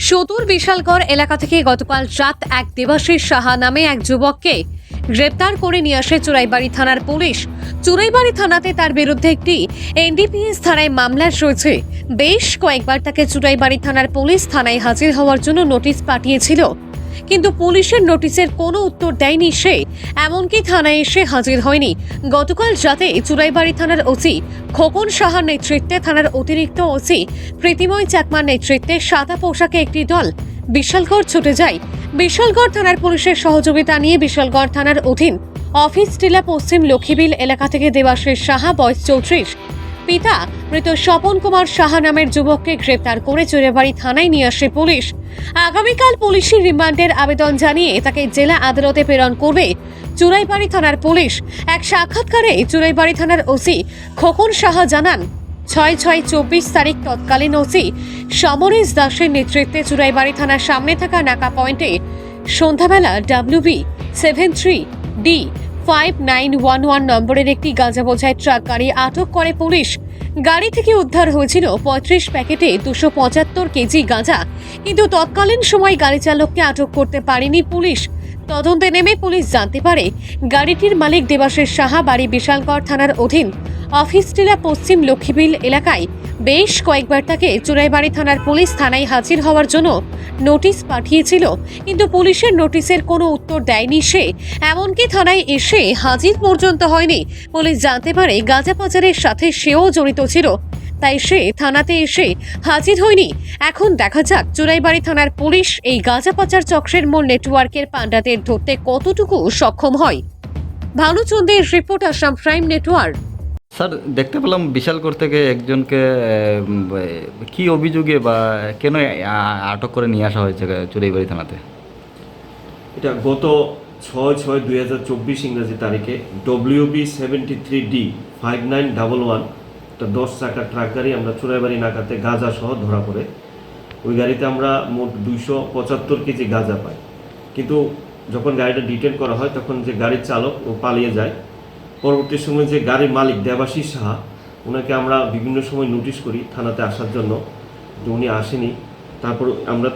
সদর বিশালগড় এলাকা থেকে গতকাল রাত এক দেবাশিস সাহা নামে এক যুবককে গ্রেপ্তার করে নিয়ে আসে চুরাইবাড়ি থানার পুলিশ। চুরাইবাড়ি থানাতে তার বিরুদ্ধে একটি এনডিপিএস ধারায় মামলা রয়েছে। বেশ কয়েকবার তাকে চুরাইবাড়ি থানার পুলিশ থানায় হাজির হওয়ার জন্য নোটিশ পাঠিয়েছিল, কিন্তু পুলিশের নোটিশের কোনো উত্তর দেয়নি সে, এমনকি থানায় এসে হাজির হয়নি। গতকাল রাতে চুরাইবাড়ি থানার ওসি খোকন সাহার নেতৃত্বে থানার অতিরিক্ত ওসি প্রীতিময় চাকমার নেতৃত্বে সাদা পোশাকে একটি দল বিশালগড় ছুটে যায়। বিশালগড় থানার পুলিশের সহযোগিতা নিয়ে বিশালগড় থানার অধীন অফিস টিলা পশ্চিম লক্ষ্মীবিল এলাকা থেকে দেবাশিস সাহা বয়স 34, পিতা মৃত স্বপন কুমার সাহা নামের যুবককে গ্রেপ্তার করে চুরাইবাড়ি থানায় নিয়ে আসে পুলিশ। আগামীকাল পুলিশি রিমান্ডের আবেদন জানিয়ে তাকে জেলা আদালতে প্রেরণ করবে চুরাইবাড়ি থানার পুলিশ। এক সাক্ষাৎকারে চুরাইবাড়ি থানার ওসি খোকন সাহা জানান, 6/6/24 তারিখ তৎকালীন ওসি সমরেশ দাসের নেতৃত্বে চুরাইবাড়ি থানার সামনে থাকা নাকা পয়েন্টে সন্ধ্যাবেলা WB73D 5911 নম্বরের একটি গাঁজা বোঝাই ট্রাক গাড়ি আটক করে পুলিশ। গাড়ি থেকে উদ্ধার হয়েছিল 35 প্যাকেটে 275 কেজি গাঁজা, কিন্তু তৎকালীন সময় গাড়ি চালককে আটক করতে পারেনি পুলিশ। তদন্তে নেমে পুলিশ জানতে পারে গাড়িটির মালিক দেবাশিস সাহা বাড়ি বিশালগড় থানার অধীন অফিস টিলা পশ্চিম লক্ষ্মীবিল এলাকায়। বেশ কয়েকবার তাকে চুরাইবাড়ি থানার পুলিশ থানায় হাজির হওয়ার জন্য নোটিশ পাঠিয়েছিল, কিন্তু পুলিশের নোটিশের কোনো উত্তর দেয়নি সে, এমনকি থানায় এসে হাজির পর্যন্ত হয়নি। পুলিশ জানতে পারে গাঁজা পাচারের সাথে সেও জড়িত ছিল, তাই সে থানাতে এসে হাজির হয়নি। এখন দেখা যাক চুরাইবাড়ি থানার পুলিশ এই গাঁজা পাচার চক্রের মূল নেটওয়ার্কের পাণ্ডাদের ধরতে কতটুকু সক্ষম হয়। ভানুচন্দ্রের report, Assam prime network. Sir, দেখতে পেলাম বিশালগড় থেকে একজনকে কি অভিযোগে বা কেন আটক করে নিয়ে আসা হয়েছে চুরাইবাড়ি থানাতে? এটা গত 6/6/2024 ইংরেজি তারিখে WB73D 5911 একটা 10 চাকা ট্রাক গাড়ি আমরা চুরাইবাড়ি নাকাতে গাঁজা সহ ধরা পড়ে। ওই গাড়িতে আমরা মোট 275 কেজি গাঁজা পাই, কিন্তু যখন গাড়িটা ডিটেন করা হয় তখন যে গাড়ির চালক ও পালিয়ে যায়। পরবর্তী সময় যে গাড়ির মালিক দেবাশিস সাহা, ওনাকে আমরা বিভিন্ন সময় নোটিশ করি থানাতে আসার জন্য, যে উনি আসেনি। তারপর আমরা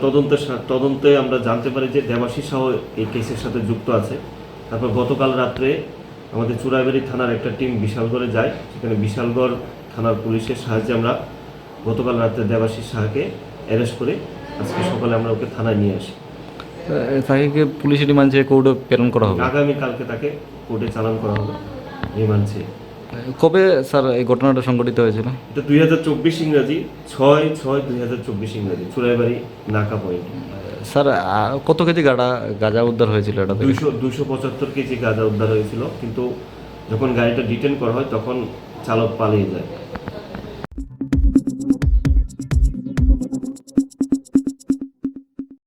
তদন্তে আমরা জানতে পারি যে দেবাশিস সাহা এই কেসের সাথে যুক্ত আছে। তারপর গতকাল রাত্রে আমাদের চুরাইবাড়ি থানার একটা টিম বিশালগড়ে যায়, সেখানে বিশালগড় থানার পুলিশের সাহায্যে আমরা গতকাল রাত্রে দেবাশিস সাহাকে অ্যারেস্ট করে আজকে সকালে আমরা ওকে থানায় নিয়ে আসি। তাকে পুলিশ রিমান্ড চেয়ে কোর্টে প্রেরণ করা হবে। আগামীকালকে তাকে কোর্টে চালান করা হবে রিমান্ড চেয়ে। কবে স্যার এই ঘটনাটা সংঘটিত হয়েছিল? এটা 2024 ইংরাজি 6/6/2024 ইংরাজি চুরাইবাড়ি নাকা পয়েন্ট। স্যার, কত কেজি গাঁজা উদ্ধার হয়েছিল? এটা 275 কেজি গাঁজা উদ্ধার হয়েছিল, কিন্তু যখন গাড়িটা ডিটেন করা হয় তখন চালক পালিয়ে যায়।